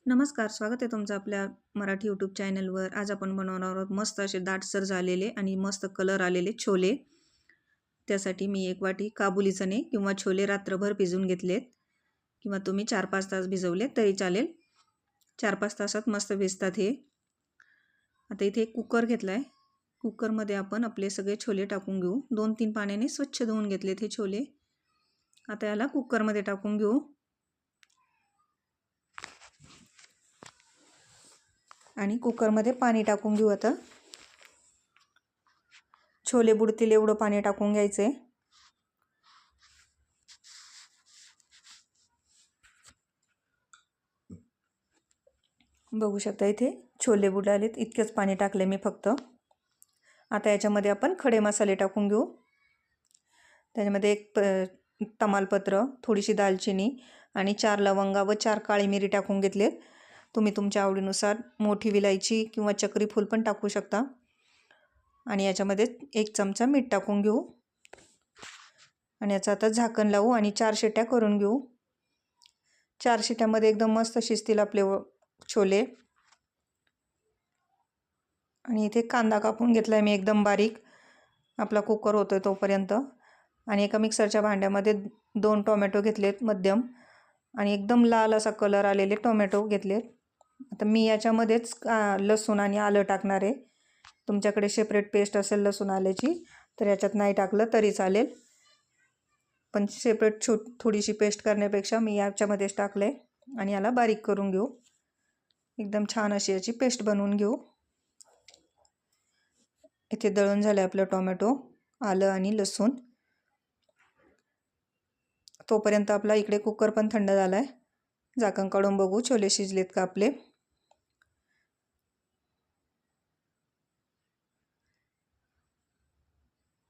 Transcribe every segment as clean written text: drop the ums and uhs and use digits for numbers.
नमस्कार, स्वागत आहे तुमचं आपल्या मराठी यूट्यूब चॅनलवर. आज आपण बनवणार आहोत मस्त असे दाटसर झालेले आणि मस्त कलर आलेले छोले. त्यासाठी मी 1 वाटी काबुली चणे किंवा छोले रात्रभर भिजवून घेतलेत किंवा तुम्ही 4-5 तास भिजवले तरी चालेल. 4-5 तासात मस्त भिजतात हे. आता इथे एक कुकर घेतला आहे. कुकरमध्ये आपण आपले सगळे छोले टाकून घेऊ. 2-3 पाण्याने स्वच्छ धुवून घेतलेत हे छोले. आता याला कुकरमध्ये टाकून घेऊ आणि कुकरमध्ये पाणी टाकून घेऊ. आता छोले बुडतील एवढं पाणी टाकून घ्यायचे. बघू शकता इथे छोले बुडालेत, इतकेच पाणी टाकले मी फक्त. आता याच्यामध्ये आपण खडे मसाले टाकून घेऊ. त्याच्यामध्ये एक तमालपत्र, थोडीशी दालचिनी आणि 4 लवंगा व 4 काळी मिरी टाकून घेतलेत. तुम्ही तुमच्या आवडीनुसार मोठी विलायची किंवा चक्री फूल पण टाकू शकता. आणि याच्यामध्ये 1 चमचा मीठ टाकून घेऊ आणि याचं आता झाकण लावू आणि 4 शिट्ट्या करून घेऊ. 4 शिट्ट्यामध्ये एकदम मस्त शिजतील आपले छोले. आणि इथे कांदा कापून घेतला आहे मी एकदम बारीक. आपला कुकर होतोय तोपर्यंत. आणि एका मिक्सरच्या भांड्यामध्ये 2 टोमॅटो घेतलेत मध्यम आणि एकदम लाल असा कलर आलेले टोमॅटो घेतलेत. आता मी याच्यामध्येच लसूण आणि आलं टाकणार आहे. तुमच्याकडे सेपरेट पेस्ट असेल लसूण आल्याची तर याच्यात नाही टाकलं तरी चालेल, पण सेपरेट थोडीशी पेस्ट करण्यापेक्षा मी याच्यामध्येच टाकले आणि याला बारीक करून घेऊ. एकदम छान अशी याची पेस्ट बनवून घेऊ. इथे दळून झाले आपलं टोमॅटो, आलं आणि लसूण. तोपर्यंत आपला इकडे कुकर पण थंड झाला आहे. झाकण काढून बघू छोले शिजलेत का आपले.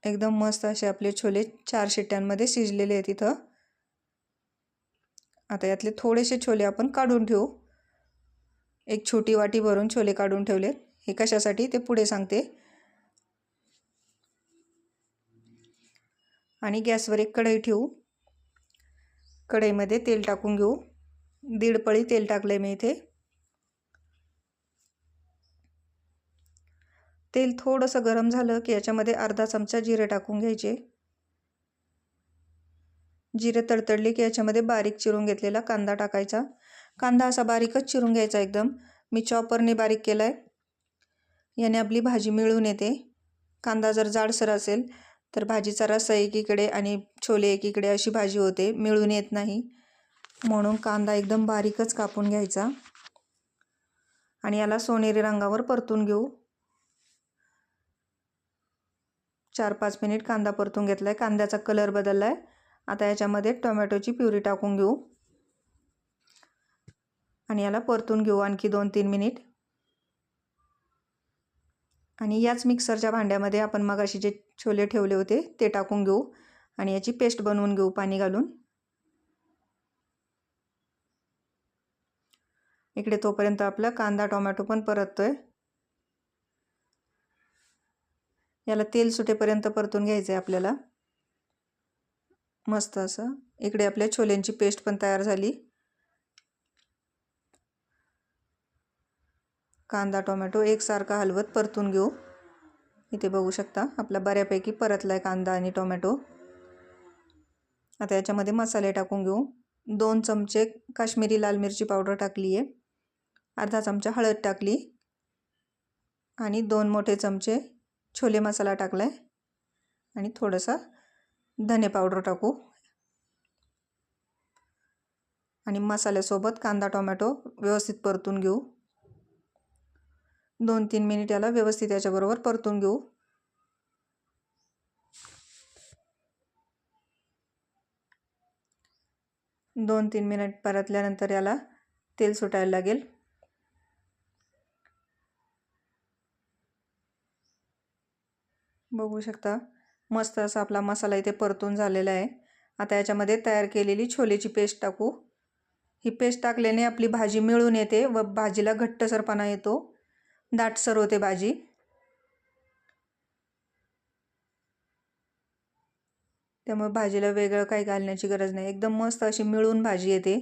एकदम मस्त असे आपले छोले 4 शिट्ट्यांमध्ये शिजलेले आहेत इथं. आता यातले थोडेसे छोले आपण काढून ठेवू. एक छोटी वाटी भरून छोले काढून ठेवलेत. हे कशासाठी ते पुढे सांगते. आणि गॅसवर एक कढई ठेवू. कढईमध्ये तेल टाकून घेऊ. 1.5 पळी तेल टाकले मी इथे. तेल थोडंसं गरम झालं की याच्यामध्ये अर्धा चमचा जिरे टाकून घ्यायचे. जिरे तडतडले की याच्यामध्ये बारीक चिरून घेतलेला कांदा टाकायचा. कांदा असा बारीकच चिरून घ्यायचा एकदम. मी चॉपरने बारीक केला आहे. याने आपली भाजी मिळून येते. कांदा जर जाडसर असेल तर भाजीचा रस्सा एकीकडे आणि छोले एकीकडे अशी भाजी होते, मिळून येत नाही. म्हणून कांदा एकदम बारीकच कापून घ्यायचा आणि याला सोनेरी रंगावर परतून घेऊ. 4-5 मिनिट कांदा परतून घेतला आहे. कांद्याचा कलर बदलला आहे. आता याच्यामध्ये टोमॅटोची प्युरी टाकून घेऊ आणि याला परतून घेऊ आणखी 2-3 मिनिट. आणि याच मिक्सरच्या भांड्यामध्ये आपण मगाशी जे छोले ठेवले होते ते टाकून घेऊ आणि याची पेस्ट बनवून घेऊ पाणी घालून. इकडे तोपर्यंत आपला कांदा टोमॅटो पण परततोय. याला तेल सुटेपर्यंत परतून घ्यायचं आहे आपल्याला मस्त असं. इकडे आपल्या छोल्यांची पेस्ट पण तयार झाली. कांदा टोमॅटो एकसारखा हलवत परतून घेऊ. इथे बघू शकता आपला बऱ्यापैकी परतलाय कांदा आणि टोमॅटो. आता याच्यामध्ये मसाले टाकून घेऊ. 2 चमचे काश्मीरी लाल मिरची पावडर टाकली आहे. अर्धा चमचा हळद टाकली आणि 2 मोठे चमचे छोले मसाला टाकलाय आणि थोडासा धने पावडर टाकू. आणि मसाल्यासोबत कांदा टोमॅटो व्यवस्थित परतून घेऊ. 2-3 मिनिट याला व्यवस्थित याच्याबरोबर परतून घेऊ. दोन 3 मिनिट परतल्यानंतर याला तेल सुटायला लागेल. बघू शकता मस्त असा आपला मसाला इथे परतून झालेला आहे. आता याच्यामध्ये तयार केलेली छोलेची पेस्ट टाकू. ही पेस्ट टाकल्याने आपली भाजी मिळून येते व भाजीला घट्टसरपणा येतो, दाटसर होते भाजी. त्यामुळे भाजीला वेगळं काही घालण्याची गरज नाही. एकदम मस्त अशी मिळून भाजी येते.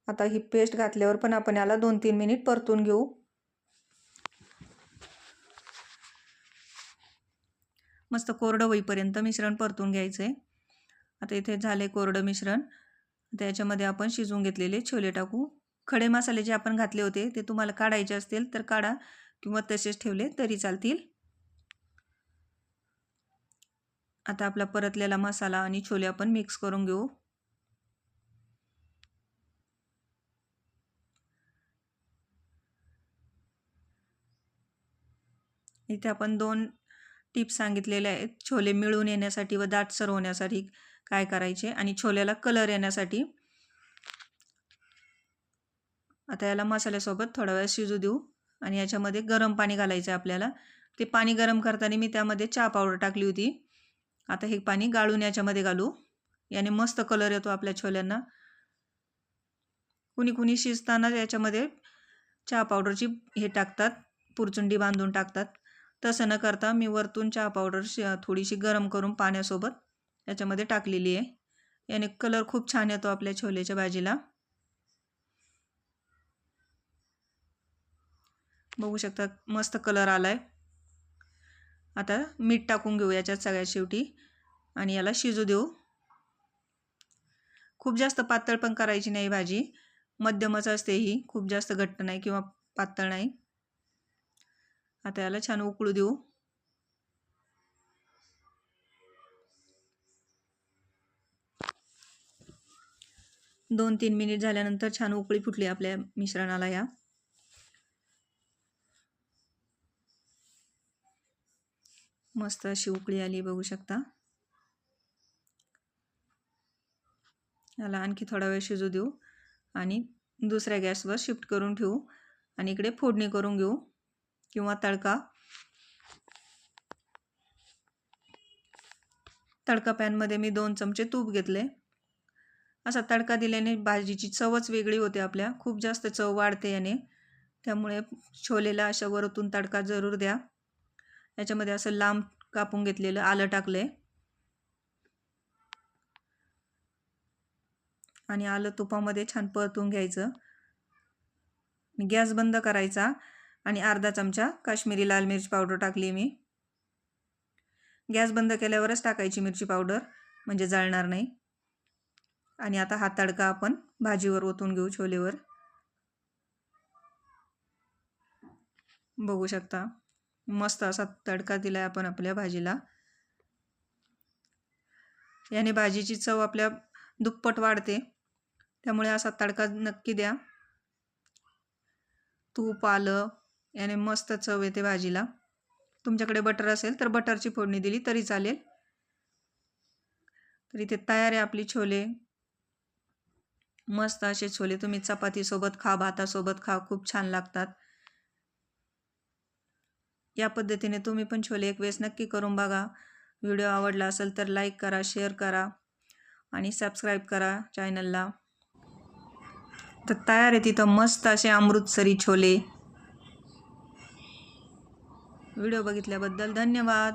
आता ही पेस्ट घातल्यावर पण आपण याला 2-3 मिनिट परतून घेऊ. मस्त कोरडं होईपर्यंत मिश्रण परतून घ्यायचं आहे. आता इथे झाले कोरडं मिश्रण. त्याच्यामध्ये आपण शिजवून घेतलेले छोले टाकू. खडे मसाले जे आपण घातले होते ते तुम्हाला काढायचे असतील तर काढा किंवा तसेच ठेवले तरी चालतील. आता आपला परतलेला मसाला आणि छोले आपण मिक्स करून घेऊ. इथे आपण 2 टिप्स सांगितलेले आहेत. छोले मिळून येण्यासाठी व दाटसर होण्यासाठी काय करायचे आणि छोल्याला कलर येण्यासाठी. आता याला मसाल्यासोबत थोडा वेळ शिजू देऊ आणि याच्यामध्ये गरम पाणी घालायचं आहे आपल्याला. ते पाणी गरम करताना मी त्यामध्ये चहा पावडर टाकली होती. आता हे पाणी गाळून याच्यामध्ये घालू. याने मस्त कलर येतो आपल्या छोल्यांना. कुणी शिजताना याच्यामध्ये चहा पावडरची हे टाकतात, पुरचुंडी बांधून टाकतात. तसं न करता मी वरतून चहा पावडर थोडीशी गरम करून पाण्यासोबत याच्यामध्ये टाकलेली आहे. याने कलर खूप छान येतो आपल्या छोलेच्या भाजीला. बघू शकता मस्त कलर आलाय. आता मीठ टाकून घेऊ याच्यात सगळ्यात शेवटी आणि याला शिजू देऊ. खूप जास्त पातळ पण करायची नाही भाजी, मध्यमच असते ही, खूप जास्त घट्ट नाही किंवा पातळ नाही. आता याला छान उकळू देऊ. दोन 3 मिनिट झाल्यानंतर छान उकळी फुटली आपल्या मिश्रणाला. या मस्त अशी उकळी आली बघू शकता. याला आणखी थोडा वेळ शिजू देऊ आणि दुसऱ्या गॅसवर शिफ्ट करून ठेवू आणि इकडे फोडणी करून घेऊ किंवा तडका. तडका पॅनमध्ये मी 2 चमचे तूप घेतले. असा तडका दिल्याने भाजीची चवच वेगळी होते आपल्या, खूप जास्त चव वाढते याने. त्यामुळे छोलेला अशा वरतून तडका जरूर द्या. याच्यामध्ये असं लांब कापून घेतलेलं आलं टाकले आणि आलं तुपामध्ये छान परतून घ्यायचं. गॅस बंद करायचा आणि अर्धा चमचा काश्मीरी लाल मिरची पावडर टाकली मी. गॅस बंद केल्यावरच टाकायची मिरची पावडर, म्हणजे जळणार नाही. आणि आता हा तडका आपण भाजीवर ओतून घेऊ, छोलेवर. बघू शकता मस्त असा तडका दिलाय आपण आपल्या भाजीला. याने भाजीची चव आपल्या दुप्पट वाढते, त्यामुळे असा तडका नक्की द्या. तूप आलं याने मस्त चव येते भाजीला. तुमच्याकडे बटर असेल तर बटरची फोडणी दिली तरी चालेल. तर इथे तयार आहे आपली छोले. मस्त असे छोले तुम्ही चपातीसोबत खा, भातासोबत खा, खूप छान लागतात. या पद्धतीने तुम्ही पण छोले एक वेळेस नक्की करून बघा. व्हिडिओ आवडला असेल तर लाईक करा, शेअर करा आणि सबस्क्राईब करा चॅनलला. तर तयार आहे तिथं मस्त असे अमृतसरी छोले. व्हिडिओ बघितल्याबद्दल धन्यवाद.